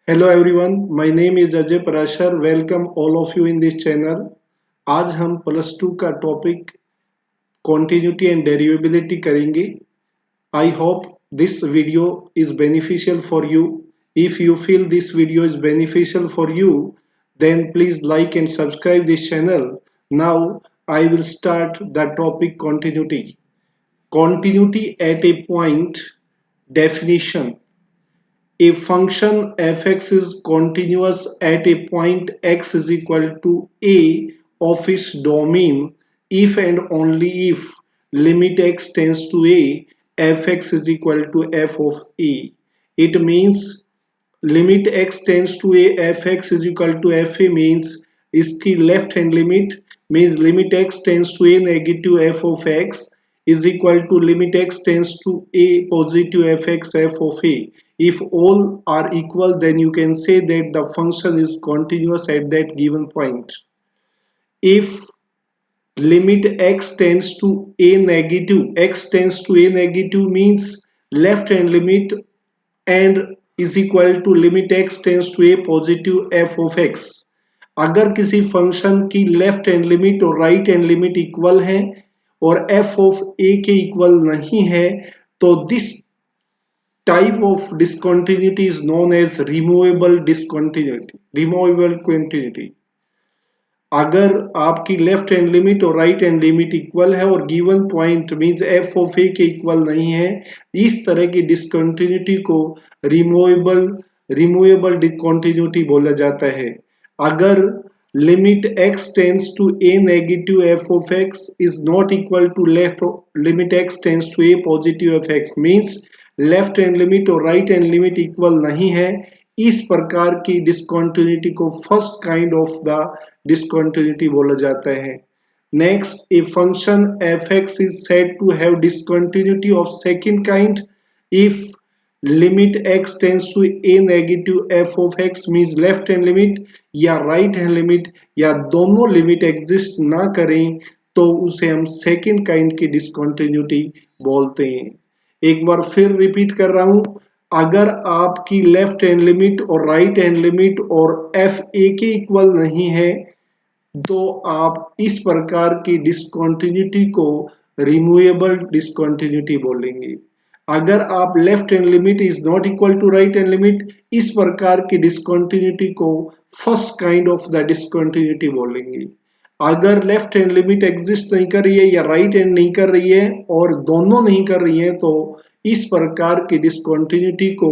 Hello everyone, my name is Ajay Parashar. Welcome all of you in this channel. आज हम plus two का topic continuity and डेरिवेबिलिटी करेंगे। I hope this video is beneficial for you. If you feel this video is beneficial for you, then please like and subscribe this channel. Now I will start the topic continuity. Continuity at a point. Definition: a function f(x) is continuous at a point x is equal to a of its domain if and only if limit x tends to a, f(x) is equal to f of a. It means limit x tends to a, f(x) is equal to fa means इसकी left hand limit means limit x tends to a negative f of x is equal to limit x tends to a positive fx f of a. If all are equal, then you can say that the function is continuous at that given point. If limit x tends to a negative, x tends to a negative means left hand limit and is equal to limit x tends to a positive f of x. अगर किसी function की left hand limit और right hand limit equal है और f of a के equal नहीं है, तो this type of discontinuity is known as removable discontinuity, removable continuity. अगर आपकी लेफ्ट हैंड लिमिट और राइट हैंड लिमिट इक्वल है और given point means f of a के इक्वल नहीं है, इस तरह की डिसकंटिन्यूटी को रिमूवेबल डिसकंटिन्यूटी बोला जाता है। अगर limit x tends to a negative f of x is not equal to left limit x tends to a positive f x means left hand limit और राइट हैंड लिमिट इक्वल नहीं है, इस प्रकार की डिसकंटिन्यूटी को first kind of the discontinuity बोला जाता है। Next, a function f(x) is said to have discontinuity of second kind if limit x tends to a negative f of x means left hand limit या right hand limit या दोनों limit exist ना करें, तो उसे हम second kind की discontinuity बोलते हैं। एक बार फिर रिपीट कर रहा हूं, अगर आपकी लेफ्ट हैंड लिमिट और राइट हैंड लिमिट और एफ ए के इक्वल नहीं है, तो आप इस प्रकार की डिसकंटिन्यूटी को रिमूवेबल डिसकंटिन्यूटी बोलेंगे। अगर आप left hand limit is not equal to right hand limit, इस प्रकार की डिसकंटिन्यूटी को first kind of the discontinuity बोलेंगे। अगर लेफ्ट हैंड लिमिट एग्जिस्ट नहीं कर रही है या राइट हैंड नहीं कर रही है और दोनों नहीं कर रही है, तो इस प्रकार की डिसकंटिन्यूटी को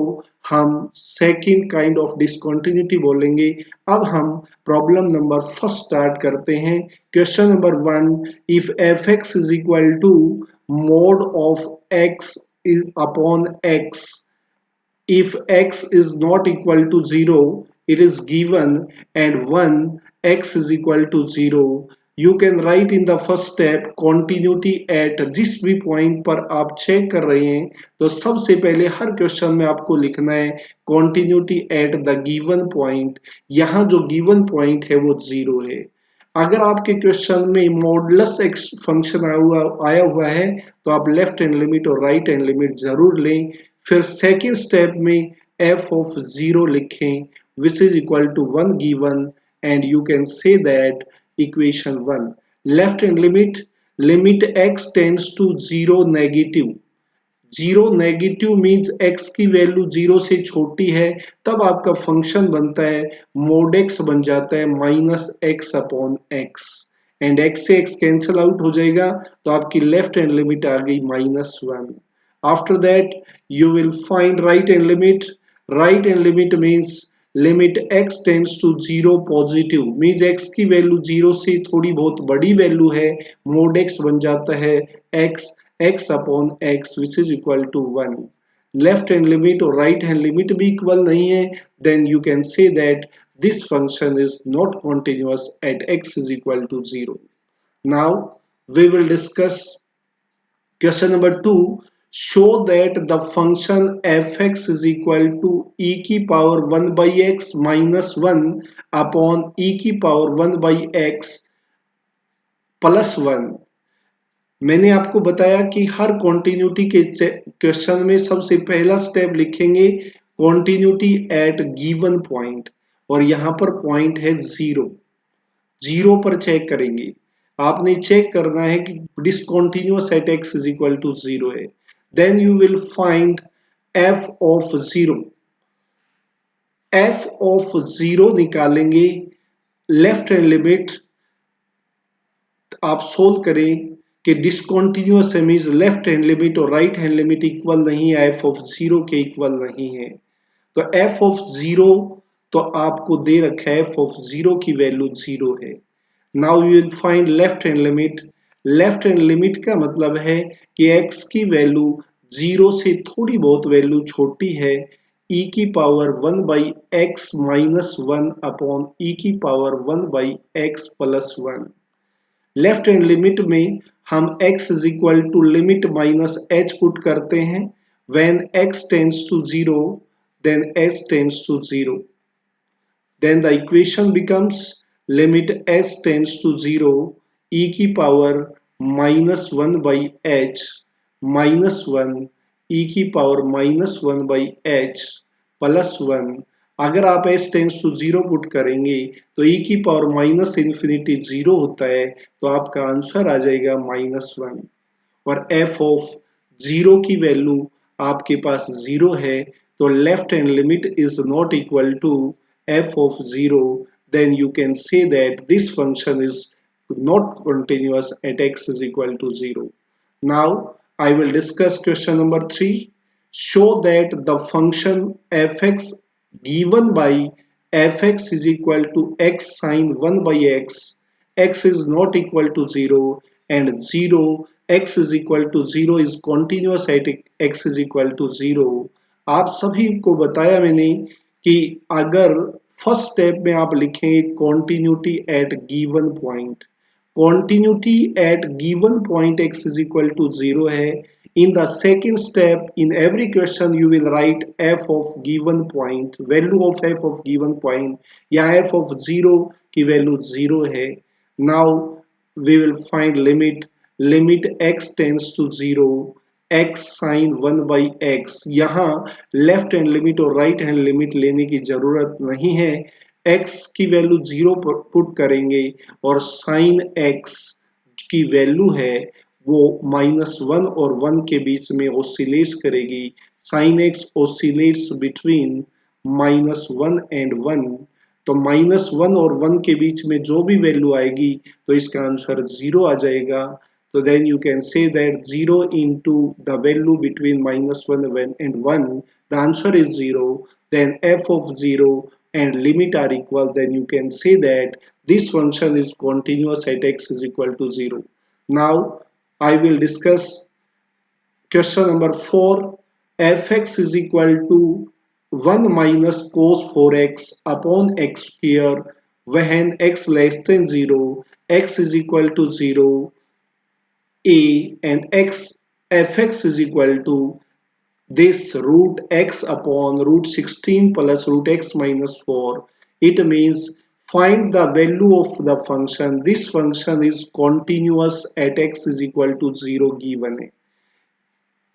हम सेकंड काइंड ऑफ डिसकंटिन्यूटी बोलेंगे। अब हम प्रॉब्लम नंबर फर्स्ट स्टार्ट करते हैं। Question number 1, if f(x) is equal to mod of x is upon x, if x is not equal to 0, it is given, and 1 x is equal to 0, you can write in the first step continuity at जिस भी point पर आप check कर रहे हैं, तो सबसे पहले हर क्वेश्चन में आपको लिखना है continuity at the given point। यहाँ जो गिवन पॉइंट है वो 0 है। अगर आपके क्वेश्चन में मॉडुलस एक्स फंक्शन आया हुआ है, तो आप लेफ्ट हैंड लिमिट और राइट हैंड लिमिट जरूर लें। फिर सेकेंड स्टेप में f of 0 लिखें which is equal to 1 given, and you can say that equation 1 left hand limit x tends to 0 negative, 0 negative means x की value 0 से छोटी है, तब आपका फंक्शन बनता है मोड x बन जाता है minus x upon x, and x से x कैंसिल आउट हो जाएगा, तो आपकी लेफ्ट हैंड लिमिट आ गई -1। After that you will find right hand limit. Right hand limit means limit x tends to 0 positive means x की value 0 से थोड़ी बहुत बड़ी वैल्यू है, मोड x बन जाता है x upon x which is equal to 1। Left hand limit और राइट हैंड लिमिट भी इक्वल नहीं है, then you can say that this function is not continuous at x is equal to 0। Now we will discuss question number 2। show that the function f(x) is equal to e की power 1 by x minus 1 upon e की power 1 by x plus 1। मैंने आपको बताया कि हर continuity के question में सबसे पहला स्टेप लिखेंगे कॉन्टिन्यूटी एट गिवन पॉइंट, और यहां पर पॉइंट है जीरो, जीरो पर चेक करेंगे। आपने चेक करना है कि discontinuous at x is equal to zero है। Then you will find f of zero. F of zero निकालेंगे, लेफ्ट हैंड लिमिट आप सोल्व करें कि डिसकॉन्टिन्यूअस है, मींस लेफ्ट हैंड लिमिट और राइट हैंड लिमिट इक्वल नहीं है, एफ ऑफ जीरो के इक्वल नहीं है। तो एफ ऑफ जीरो तो आपको दे रखा है, एफ ऑफ जीरो की वैल्यू जीरो है। Now you will find left hand limit. Left hand limit का मतलब है कि एक्स की वैल्यू जीरो से थोड़ी बहुत वैल्यू छोटी है, e की power 1 by x minus one upon e की power 1 by x plus one. Left hand limit में हम x is equal to limit minus h put करते हैं। When x tends to zero then h tends to zero, then the equation becomes limit h tends to 0 e की power minus one by H minus one e की power minus one by H plus one. अगर आप h tends to zero put करेंगे तो e की power minus infinity zero होता है, तो आपका आंसर आ जाएगा माइनस वन। और f ऑफ जीरो की वैल्यू आपके पास जीरो है, तो left hand limit is not equal to f of 0, then you can say that this function is not continuous at x is equal to 0. Now I will discuss question number 3. Show that the function fx given by fx is equal to x sine 1 by x is not equal to 0 and 0 x is equal to 0 is continuous at x is equal to 0. आप सभी को बताया मैंने कि अगर first step में आप लिखें continuity at given point, continuity at given point x is equal to zero है। In the second step in every question you will write f of given point, value of f of given point, या f of zero की value zero है। Now we will find limit, limit x tends to zero x sine one by x. यहाँ left hand limit और right hand limit लेने की जरूरत नहीं है, x की वैल्यू जीरो पुट करेंगे और साइन x की वैल्यू है वो माइनस वन और वन के बीच में ऑसिलेट्स करेगी। Sine x oscillates between minus one and one, तो माइनस वन और वन के बीच में जो भी वैल्यू आएगी तो इसका आंसर जीरो आ जाएगा। So then you can say that 0 into the value between minus 1 and 1, the answer is 0. Then f of 0 and limit are equal, then you can say that this function is continuous at x is equal to 0. Now I will discuss question number 4. fx is equal to 1 minus cos 4x upon x square when x less than 0, x is equal to 0, a and x fx is equal to this root x upon root 16 plus root x minus 4. It means find the value of the function. This function is continuous at x is equal to 0 given है।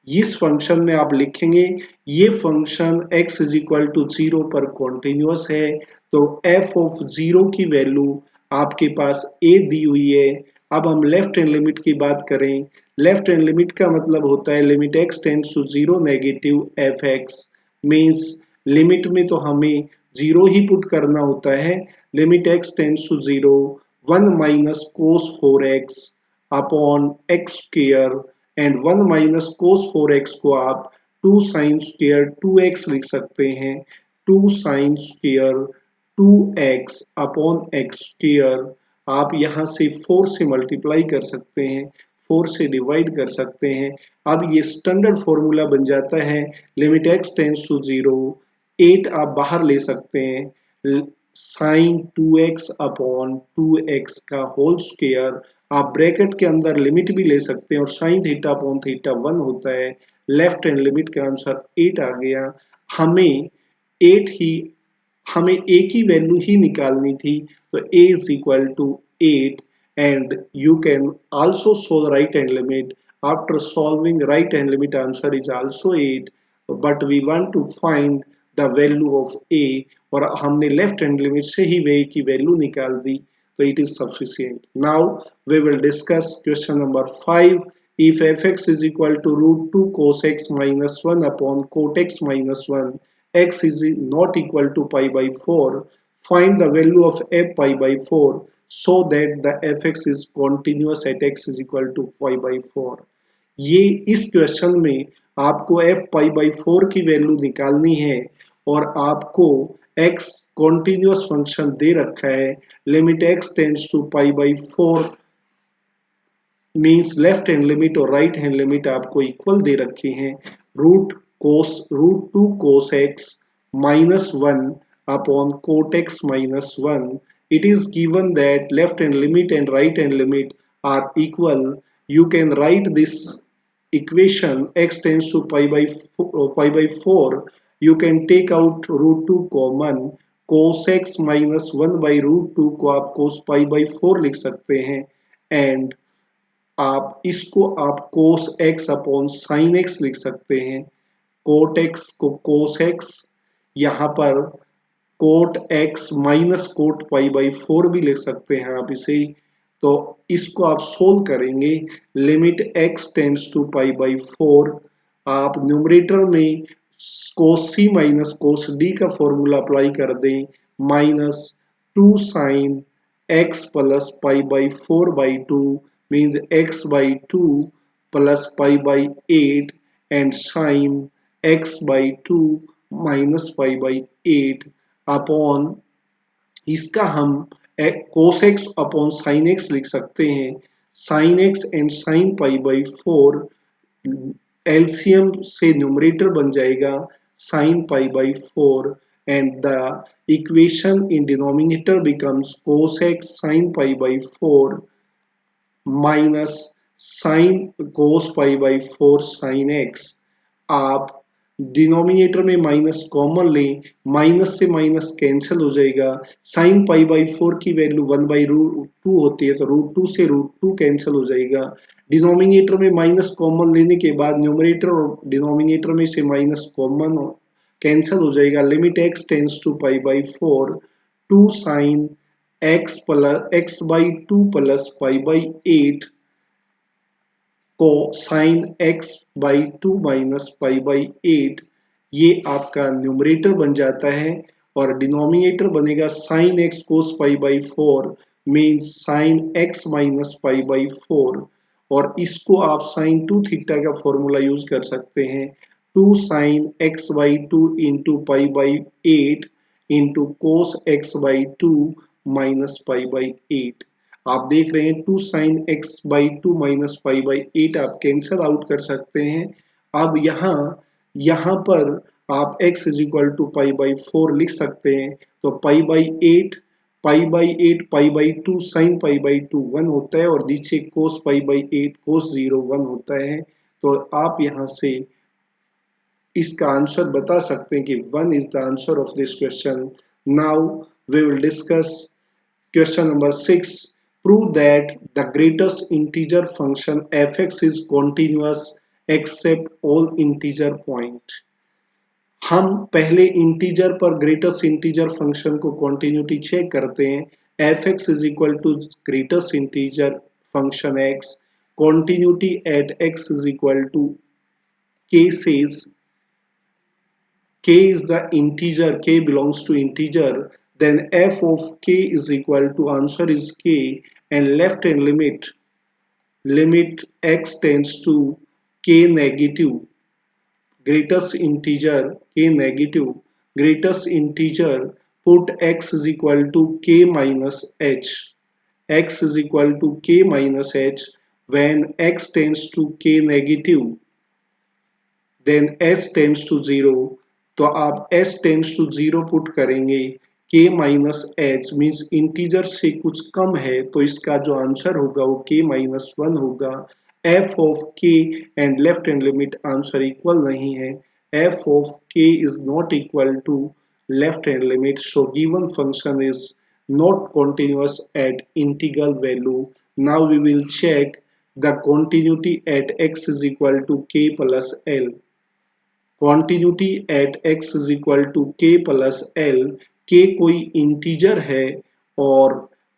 इस function में आप लिखेंगे ये function x is equal to zero पर continuous है, तो f of zero की वैल्यू आपके पास a दी हुई है। अब हम लेफ्ट हैंड लिमिट की बात करें, लेफ्ट हैंड लिमिट का मतलब होता है limit x tends to zero negative fx, means limit में तो हमें जीरो ही पुट करना होता है। Limit x tends to zero 1 minus cos 4x upon x square and 1 minus cos 4x को आप 2 साइन स्क्वायर 2x लिख सकते हैं। 2 sine square 2x upon x square आप यहाँ से 4 से मल्टीप्लाई कर सकते हैं, 4 से डिवाइड कर सकते हैं। अब ये स्टैंडर्ड फॉर्मूला बन जाता है limit x tends to zero, 8 आप बाहर ले सकते हैं, साइन 2x अपॉन 2x का होल स्क्वायर, आप ब्रैकेट के अंदर लिमिट भी ले सकते हैं और साइन थीटा अपॉन थीटा 1 होता है। लेफ्ट हैंड लिमिट का आंसर 8 आ गया। हमें 8 ही हमें a की वैल्यू ही निकालनी थी, तो a is equal to 8 and you can also solve right hand limit. After solving right hand limit answer is also 8, but we want to find the value of a और हमने left hand limit से ही वे की value निकाल दी, तो it is sufficient. Now we will discuss question number 5. If fx is equal to root 2 cos x minus 1 upon cot x minus 1, x is not equal to pi by 4, find the value of f pi by 4 so that the fx is continuous at x is equal to pi by 4. ये इस question में आपको f pi by 4 की value निकालनी है और आपको x continuous function दे रखा है. Limit x tends to pi by 4 means left hand limit और राइट हैंड लिमिट आपको इक्वल दे रखे हैं. Root two cos x minus 1 upon cot x minus 1. It is given that left hand limit and right hand limit are equal. You can write this equation x tends to pi by 4. You can take out root 2 common. Cos x minus 1 by root 2 को आप cos pi by 4 लिख सकते हैं and आप इसको आप cos x upon sin x लिख सकते हैं. कोट x को cos x, यहाँ पर cot x minus cot pi by 4 भी लिख सकते हैं आप इसे. तो इसको आप सोल्व करेंगे. Limit x tends to pi by 4. आप न्यूमरेटर में cos c minus cos d का फॉर्मूला अप्लाई कर दें. Minus 2 sine x plus pi by 4 by 2 means x by 2 plus pi by 8 and sine x by 2 minus pi by 8 upon इसका हम cos x upon sin x लिख सकते हैं. sin x and sin pi by 4 LCM से numerator बन जाएगा sin pi by 4 and the equation in denominator becomes cos x sin pi by 4 minus sine cos pi by 4 sine x. आप denominator में minus common लें, minus से minus cancel हो जाएगा. Sign pi by 4 की value 1 by root 2 होती है, तो रूट 2 से रूट 2 कैंसिल हो जाएगा. डिनोमिनेटर में माइनस कॉमन लेने के बाद न्यूमरेटर और डिनोमिनेटर में से माइनस कॉमन कैंसिल हो जाएगा. Limit x tends to pi by 4 2 sine x by 2 plus pi by 8 को sine x by 2 minus pi by 8. ये आपका न्यूमरेटर बन जाता है और डिनोमिनेटर बनेगा sine x cos pi by 4 means sine x minus pi by 4. और इसको आप साइन 2 थीटा का फॉर्मूला यूज कर सकते हैं. 2 sine x by 2 into pi by 8 into cos x by 2 minus pi by 8. आप देख रहे हैं 2 sine x by 2 minus pi by 8 आप कैंसिल आउट कर सकते हैं. अब यहाँ पर आप x is equal to pi by 4 लिख सकते हैं. तो pi by 8 pi by 2 sine pi by 2 1 होता है और नीचे कोस पाई बाई 8 कोस 0 1 होता है. तो आप यहाँ से इसका आंसर बता सकते हैं कि 1 is the answer of this question. Now we will discuss question number 6. Prove that the greatest integer function fx is continuous except all integer point. हम पहले इंटीजर पर ग्रेटेस्ट इंटीजर फंक्शन को कॉन्टिन्यूटी चेक करते हैं. fx is equal to greatest integer function x. Continuity at x is equal to k says k is the integer, k belongs to integer, then f of k is equal to answer is k and left hand limit x tends to k negative, greatest integer k negative, greatest integer put x is equal to k minus h, x is equal to k minus h. When x tends to k negative then s tends to 0. तो आप s tends to 0 put करेंगे. k minus H means integer से कुछ कम है तो इसका जो answer होगा वो k माइनस 1 होगा. f of k and left hand limit answer equal नहीं है. f of k is not equal to left hand limit, so given function is not continuous at integral value. Now we will check the continuity at x is equal to k plus l. Continuity at x is equal to k plus L. k कोई integer है और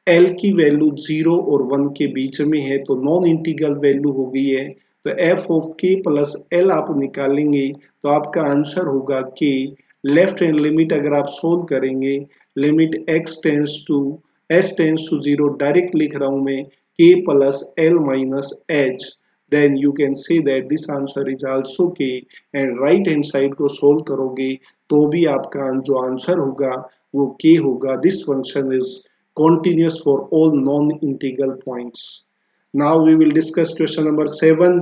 l की value 0 और 1 के बीच में है, तो नॉन इंटीग्रल वैल्यू हो गई है। तो f of k plus L आप निकालेंगे तो आपका आंसर होगा k। लेफ्ट हैंड लिमिट अगर आप सोल्व करेंगे, limit s tends to 0 direct लिख रहा हूं मैं, k plus L minus h, then you can say that this answer is also k। And right hand side को सोल्व करोगे तो भी आपका जो आंसर होगा वो k होगा। This function is continuous for all non-integral points। Now we will discuss question number 7।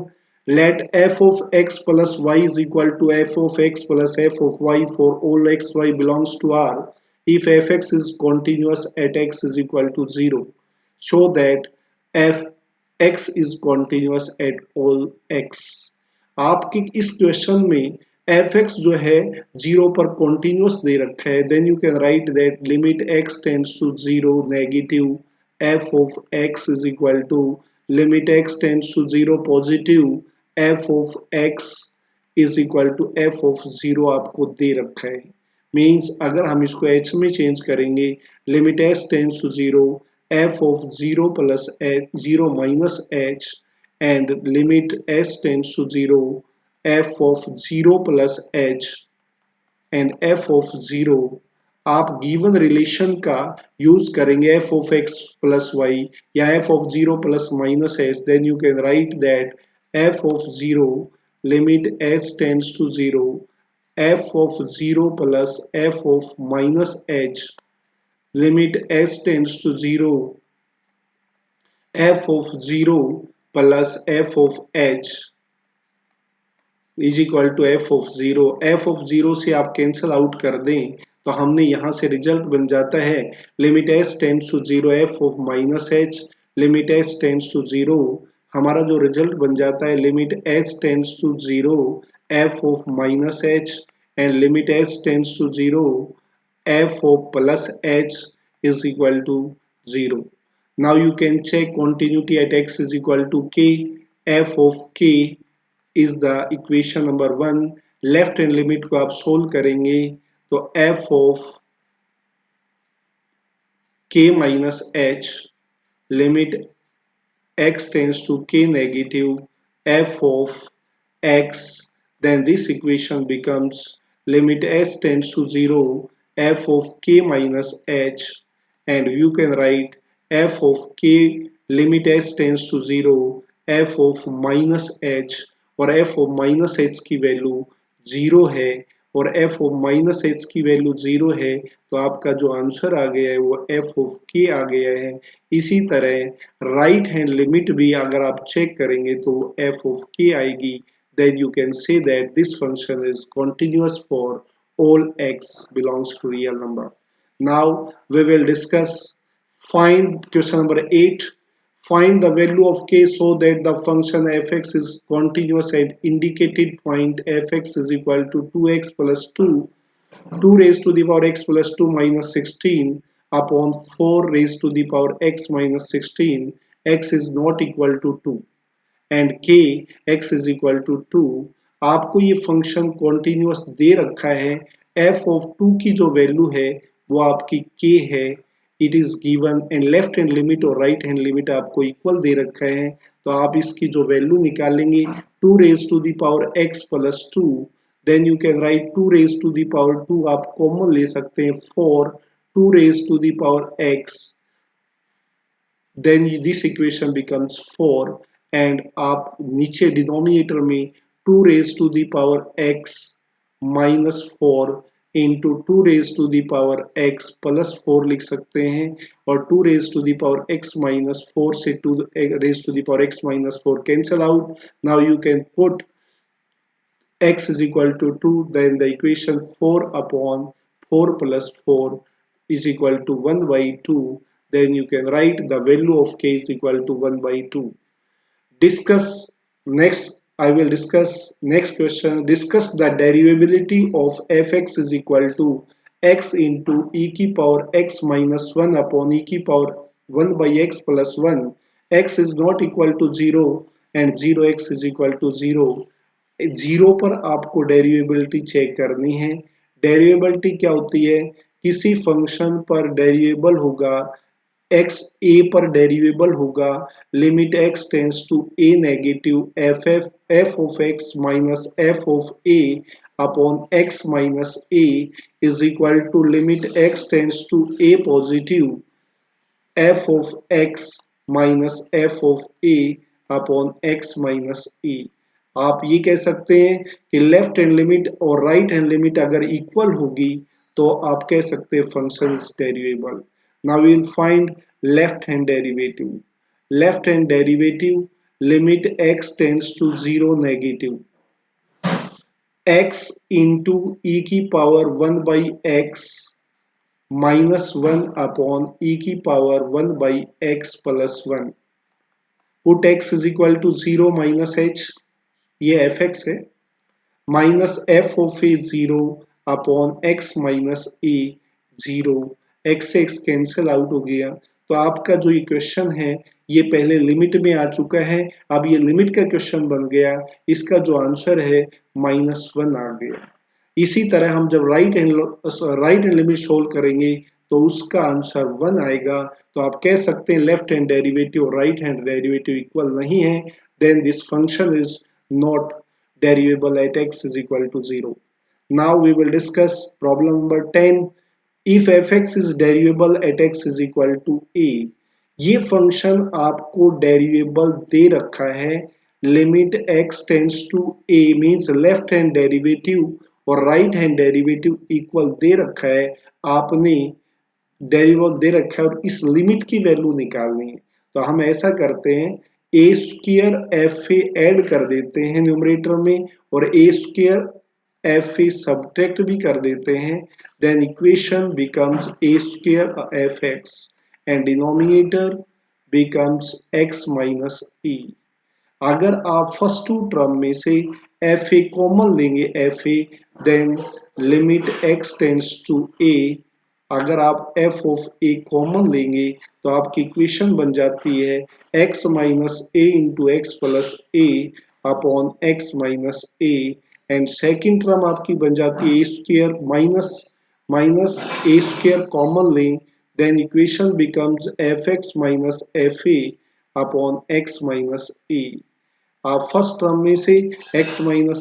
Let f of x plus y is equal to f of x plus f of y for all x y belongs to R if fx is continuous at x is equal to 0। Show that f x is continuous at all x। आपके इस question में F x जो है 0 पर continuous दे रखा है, then you can write that limit x tends to 0 negative f of x is equal to limit x tends to 0 positive f of x is equal to f of 0 आपको दे रखा है। Means अगर हम इसको h में change करेंगे, limit s tends to 0 f of 0 plus h 0 minus h and limit s tends to 0 f of 0 plus h and f of 0। आप given relation का यूज करेंगे f of x plus y या f of 0 plus minus h, then you can write that f of 0 limit s tends to 0 f of 0 plus f of minus h limit s tends to 0 f of 0 plus f of h is equal to F of zero. F of zero से आप cancel out कर दें तो हमने यहां से result बन जाता है limit S tends to zero F of minus H limit S tends to zero. हमारा जो रिजल्ट बन जाता है limit S tends to zero F of minus H and limit S tends to zero f of plus h is equal to 0। Now you can check continuity at x is equal to k। f of k is the equation number 1। Left hand limit को आप solve करेंगे तो f of k minus h limit x tends to k negative f of x, then this equation becomes limit s tends to 0 f of k minus h and you can write f of k limit s tends to 0 f of minus h और f of minus h की value 0 है और f of minus h की value 0 है, तो आपका जो answer आ गया है वो f of k आ गया है। इसी तरह राइट हैंड लिमिट भी अगर आप चेक करेंगे तो f of k आएगी। then you can say that this function is continuous for all x belongs to real number। Now we will discuss find question number 8। Find the value of k so that the function fx is continuous at indicated point fx is equal to 2x plus 2 2 raised to the power x plus 2 minus 16 upon 4 raised to the power x minus 16 x is not equal to 2 and k x is equal to 2। आपको ये function continuous दे रखा है, f of 2 की जो value है वो आपकी k है, it is given and left hand limit और राइट हैंड लिमिट आपको इक्वल दे रखा है, तो आप इसकी जो वैल्यू निकालेंगे 2 raise to the power x plus 2, then you can write 2 raise to the power 2 आप कॉमन ले सकते हैं 4 2 raised to the power x, then this equation becomes 4 and आप नीचे डिनोमिनेटर में 2 raised to the power x minus 4 into 2 raised to the power x plus 4 लिख सकते हैं और 2 raised to the power x minus 4 से 2 raised to the power x minus 4 cancel out। Now you can put x is equal to 2, then the equation 4 upon 4 plus 4 is equal to 1 by 2, then you can write the value of k is equal to 1 by 2। Discuss next, I will discuss next question। Discuss the derivability of fx is equal to x into e की power x minus 1 upon e की power 1 by x plus 1। x is not equal to 0 and 0x is equal to 0। Zero पर आपको डेरिवेबिलिटी check करनी है। डेरिवेबिलिटी क्या होती है? किसी फंक्शन पर डेरिवेबल होगा, एक्स ए पर डेरिवेबल होगा, limit x tends to a negative f of x minus f of a upon x minus a is equal to limit x tends to a positive f of x minus f of a upon x minus a. आप ये कह सकते हैं कि left hand limit और right hand limit अगर equal होगी तो आप कह सकते हैं function is derivable. Now we will find left hand derivative. Left hand derivative limit x tends to zero negative x into e की power one by x minus one upon e की power one by x plus one. Put x is equal to zero minus h, ये f x है, minus f of a zero upon x minus a zero. X से x cancel out हो गया। तो आपका जो equation है ये पहले लिमिट में आ चुका है, अब ये लिमिट का क्वेश्चन बन गया। इसका जो आंसर है माइनस वन आ गया। इसी तरह हम जब राइट हैंड लिमिट सोल्व करेंगे तो उसका आंसर वन आएगा। तो आप कह सकते हैं लेफ्ट हैंड डेरिवेटिव और राइट हैंड डेरिवेटिव इक्वल नहीं है, then this function is not derivable at x is equal to 0. Now we will discuss problem number 10. If fx is derivable at x is equal to a, ये function आपको derivable दे रखा है, limit x tends to a means left hand derivative और right hand derivative equal दे रखा है। आपने डेरिवेटिव दे रखा है और इस लिमिट की वैल्यू निकालनी है। तो हम ऐसा करते हैं, a square f a add कर देते हैं न्यूमरेटर में और a square f a subtract भी कर देते हैं। Then equation becomes a square f x and denominator becomes x minus e. अगर आप फर्स्ट टू टर्म में से एफ ए कॉमन लेंगे f a, then limit x tends to a. अगर आप एफ ऑफ ए कॉमन लेंगे तो आपकी इक्वेशन बन जाती है x minus a into x plus a upon x minus a. And second term आपकी बन जाती है a square minus minus a square common लें, then equation becomes f x minus f a upon x minus a. आप first term में से x minus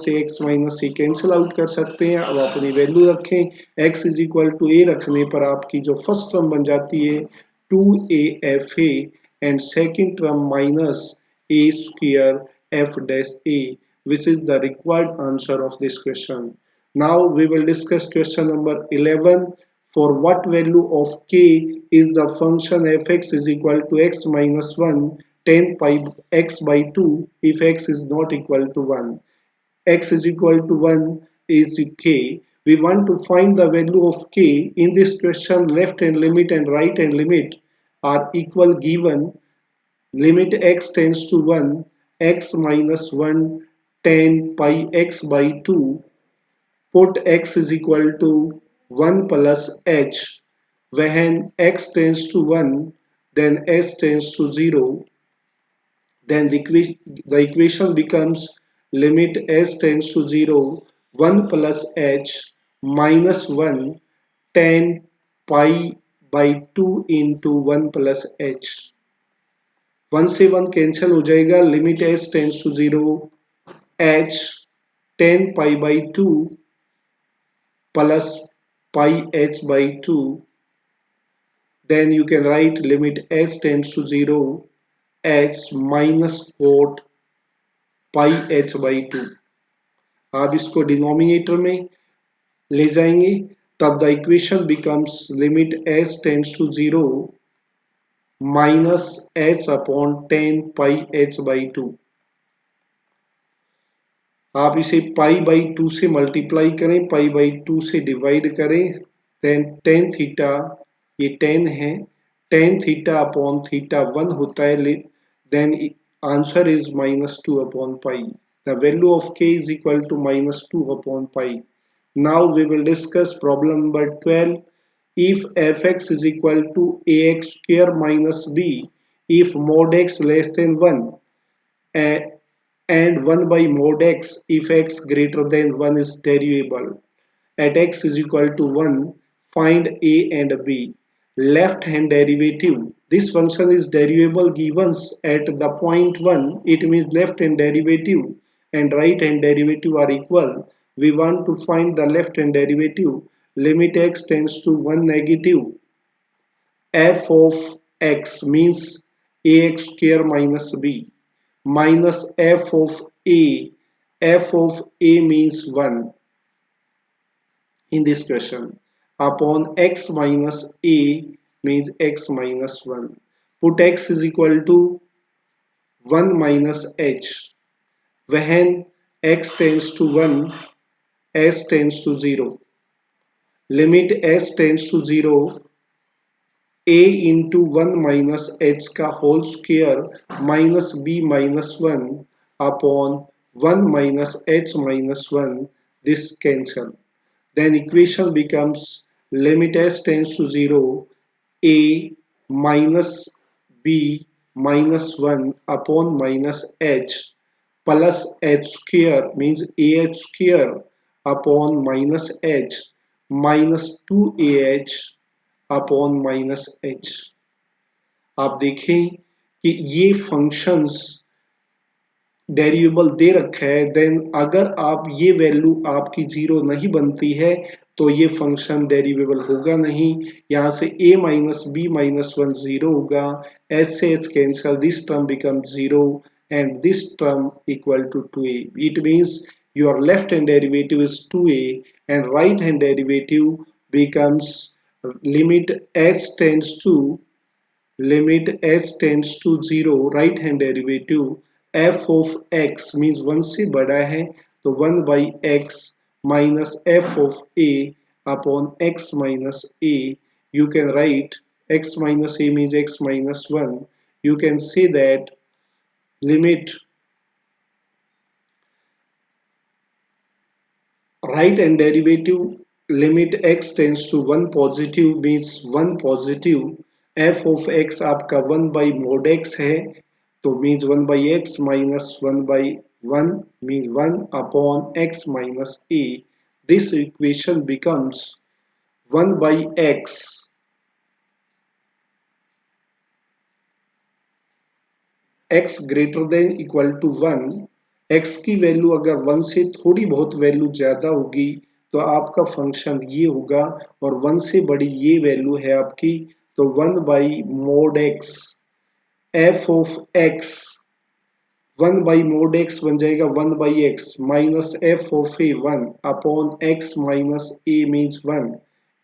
से cancel out कर सकते हैं। अब अपनी वैल्यू रखें, x is equal to a रखने पर आपकी जो फर्स्ट टर्म बन जाती है 2a and second term minus A square F dash A, which is the required answer of this question. Now we will discuss question number 11. For what value of k is the function fx is equal to x minus 1 10 pi x by 2 if x is not equal to 1? X is equal to 1 is k. We want to find the value of k. In this question, left hand limit and right hand limit are equal given. Limit x tends to 1, x minus 1 10 pi x by 2. Put x is equal to 1 plus h. When x tends to 1, then s tends to 0. Then the equation becomes limit s tends to 0, 1 plus h minus 1 10 pi by 2 into 1 plus h. 1 से 1 cancel हो जाएगा, limit H tends to 0, h 10 pi by 2 plus pi h by 2. Then you can write limit h tends to 0, h minus cot pi h by 2. आप इसको denominator में ले जाएंगे, तब the equation becomes limit h tends to 0 minus h upon 10 pi h by 2. आप इसे पाई by 2 से multiply करें, पाई बाई 2 से डिवाइड करें, देन टेन थीटा, ये 10 है, टेन थीटा अपॉन थीटा 1 होता है, then answer is minus 2 upon pi. The value of k is equal to minus 2 upon pi. Now we will discuss problem number 12. If fx is equal to ax square minus b, if mod x less than 1, and 1 by mod x if x greater than 1 is derivable. At x is equal to 1, find a and b. Left hand derivative. This function is derivable given at the point 1. It means left hand derivative and right hand derivative are equal. We want to find the left hand derivative. Limit x tends to 1 negative. F of x means ax square minus b minus f of a. F of a means 1 in this question upon x minus a means x minus 1. Put x is equal to 1 minus h. When x tends to 1, s tends to 0. Limit s tends to 0, a into 1 minus h का whole square minus b minus 1 upon 1 minus h minus 1. This cancel. Then equation becomes limit s tends to 0, a minus b minus 1 upon minus h plus h square means ah square upon minus h minus 2ah upon minus H. आप देखें कि ये functions डेरिवेबल दे रखा है, then अगर आप ये वैल्यू आपकी जीरो नहीं बनती है तो ये फंक्शन डेरिवेबल होगा नहीं। यहां से a minus B minus one zero होगा, एच से H cancel, this term become zero and this term equal to 2a। It means your left hand derivative is 2a and right hand derivative becomes limit h tends to limit h tends to 0 right hand derivative f of x means 1 से बड़ा है तो 1 by x minus f of a upon x minus a. You can write x minus a means x minus 1. You can say that limit right hand derivative limit x tends to 1 positive means 1 positive, f of x आपका 1 by mod x है तो means 1 by x minus 1 by 1 means 1 upon x minus a. This equation becomes 1 by x greater than equal to 1। x की value अगर 1 से थोड़ी बहुत value ज्यादा होगी तो आपका फंक्शन ये होगा, और 1 से बड़ी ये वैल्यू है आपकी तो 1 by mode x F of x 1 by mode x बन जाएगा 1 by x minus f of A 1 upon x minus A means 1।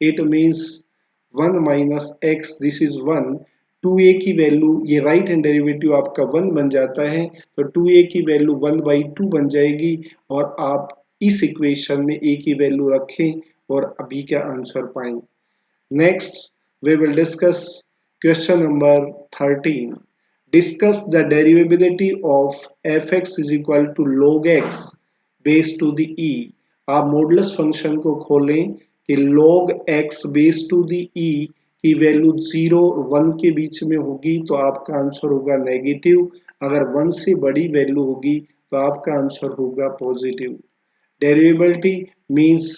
It means 1 minus x this is 1। 2a की वैल्यू ये राइट हैंड डेरिवेटिव आपका 1 बन जाता है तो 2a की वैल्यू 1 बाई 2 बन जाएगी, और आप इस इक्वेशन में a की वैल्यू रखें और b का आंसर पाएं। Next we will discuss question number 13. Discuss the derivability of fx is equal to log x base to the e. आप मॉडुलस फंक्शन को खोलें कि log x base to the e की value 0 और 1 के बीच में होगी तो आपका आंसर होगा नेगेटिव, अगर 1 से बड़ी वैल्यू होगी तो आपका आंसर होगा पॉजिटिव। डेरिवेबिलिटी मीन्स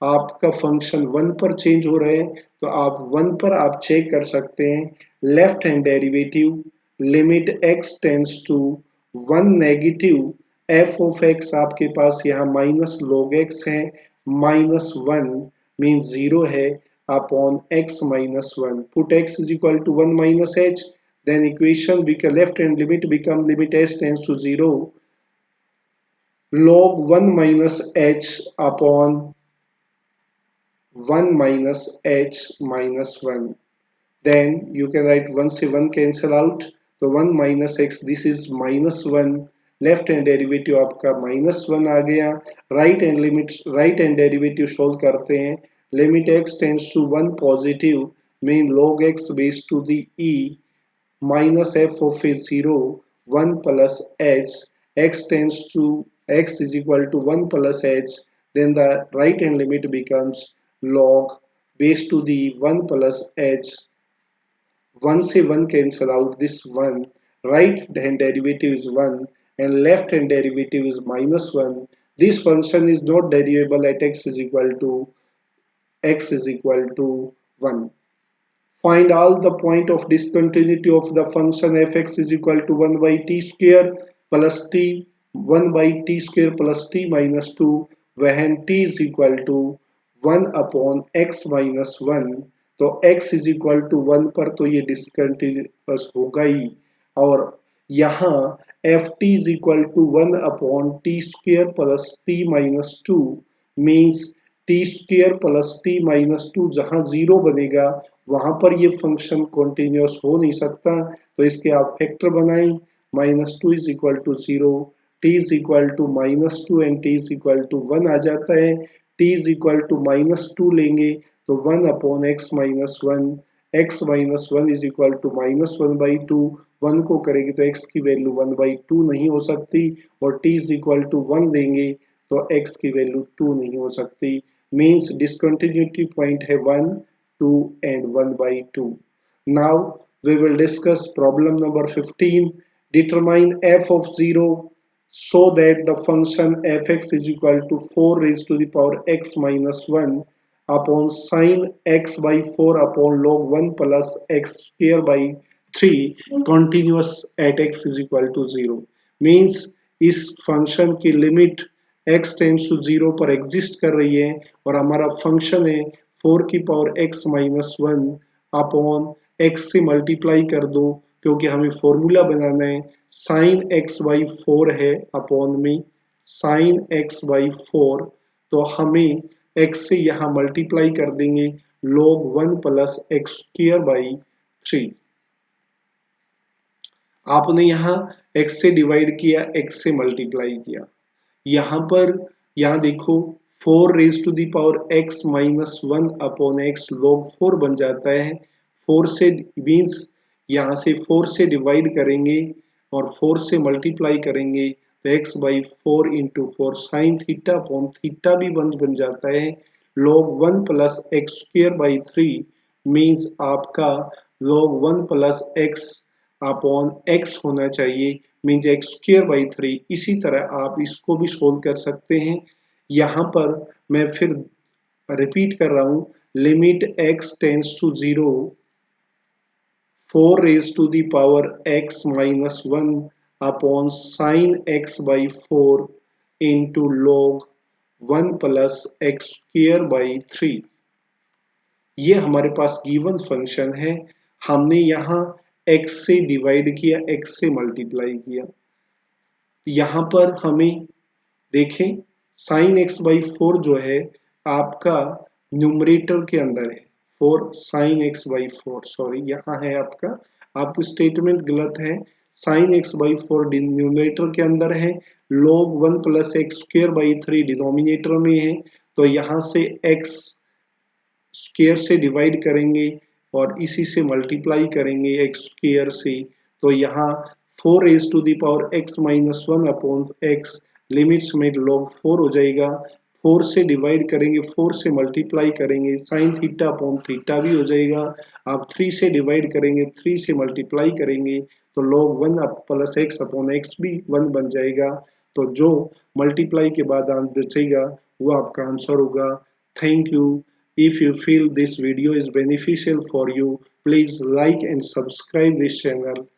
आपका फंक्शन 1 पर चेंज हो रहा है तो आप 1 पर आप चेक कर सकते हैं। Left hand derivative limit x tends to 1 negative, f of x आपके पास यहाँ माइनस लॉग x है, माइनस 1 मीन्स 0 है upon x minus 1। Put x is equal to 1 minus h, then equation become left hand limit become limit s tends to 0 log 1 minus h upon 1 minus h minus 1। Then you can write 1 से 1 cancel out तो 1 minus x this is minus 1। Left hand derivative आपका minus 1 आ गया। Right hand derivative solve करते हैं। Limit x tends to 1 positive mean log x base to the e minus f of a 0 1 plus h x tends to x is equal to 1 plus h, then the right hand limit becomes log base to the 1 plus h। 1 से 1 cancel out this 1, right hand derivative is 1 and left hand derivative is -1. This function is not derivable at x is equal to 1. Find all the point of discontinuity of the function fx is equal to 1 by t square plus t 1 by t square plus t minus 2 when t is equal to 1 upon x minus 1. तो x is equal to 1 पर तो ये discontinuous होगा ही और यहाँ F T is equal to 1 upon T square plus T minus two means T square plus T minus two जहाँ zero बनेगा वहां पर ये फंक्शन कॉन्टिन्यूअस हो नहीं सकता तो इसके आप फैक्टर बनाएं -2 is equal to 0 T is equal to -2 and T is equal to 1 आ जाता है टी इज इक्वल टू -2 लेंगे तो 1 upon x minus 1 x minus 1 is equal to -1 by 2 1 को करेंगे तो x की वैल्यू 1 बाई 2 नहीं हो सकती और t इज इक्वल टू 1 लेंगे तो x की वैल्यू 2 नहीं हो सकती मीन्स डिसकंटिन्यूटी पॉइंट है 1 2 and 1 by 2. Now we will discuss problem number 15. Determine f of 0 so that the function fx is equal to 4 raised to the power x minus 1 upon sin x by 4 upon log 1 plus x square by 3 continuous at x is equal to 0. Means इस function की limit x tends to 0 पर exist कर रही है और हमारा function है 4 की power x minus 1 upon x से मल्टीप्लाई कर दो क्योंकि हमें फॉर्मूला बनाना है साइन x बाई 4 है अपॉन में साइन x बाई 4 तो हमें x से यहाँ मल्टीप्लाई कर देंगे log 1 plus x square by 3 आपने यहाँ x से डिवाइड किया x से मल्टीप्लाई किया यहाँ पर यहाँ देखो 4 raise to the power x minus 1 upon x log 4 बन जाता है 4 से मीन्स यहाँ से 4 से डिवाइड करेंगे और 4 से मल्टीप्लाई करेंगे तो x by 4 into 4 sine theta upon theta भी 1 बन जाता है log 1 plus x square by 3 means आपका log 1 plus x upon x होना चाहिए मीन्स एक्स स्क्वेयर बाई 3 इसी तरह आप इसको भी सोल्व कर सकते हैं यहाँ पर मैं फिर रिपीट कर रहा हूँ limit x tends to 0 4 raise to the power x minus 1 upon sine x by 4 into log 1 plus x square by 3 ये हमारे पास गिवन फंक्शन है हमने यहाँ x से डिवाइड किया x से मल्टीप्लाई किया यहाँ पर हमें देखें साइन एक्स बाई 4 जो है आपका न्यूमरेटर के अंदर है 4 साइन एक्स बाई 4 सॉरी यहाँ है आपकी स्टेटमेंट गलत है साइन एक्स बाई 4 न्यूमरेटर के अंदर है log 1 plus x square by 3 denominator में है तो यहाँ से x स्क्वेयर से डिवाइड करेंगे और इसी से मल्टीप्लाई करेंगे एक्स स्क्वेयर से तो यहाँ 4 raise to the power x minus 1 upon x limits में log 4 हो जाएगा 4 से डिवाइड करेंगे 4 से मल्टीप्लाई करेंगे साइन थीटा अपॉन थीटा भी हो जाएगा आप 3 से डिवाइड करेंगे 3 से मल्टीप्लाई करेंगे तो log 1 plus x upon x भी 1 बन जाएगा तो जो मल्टीप्लाई के बाद आंसर बचेगा वो आपका आंसर होगा thank you If you feel this video is beneficial for you, please like and subscribe this channel.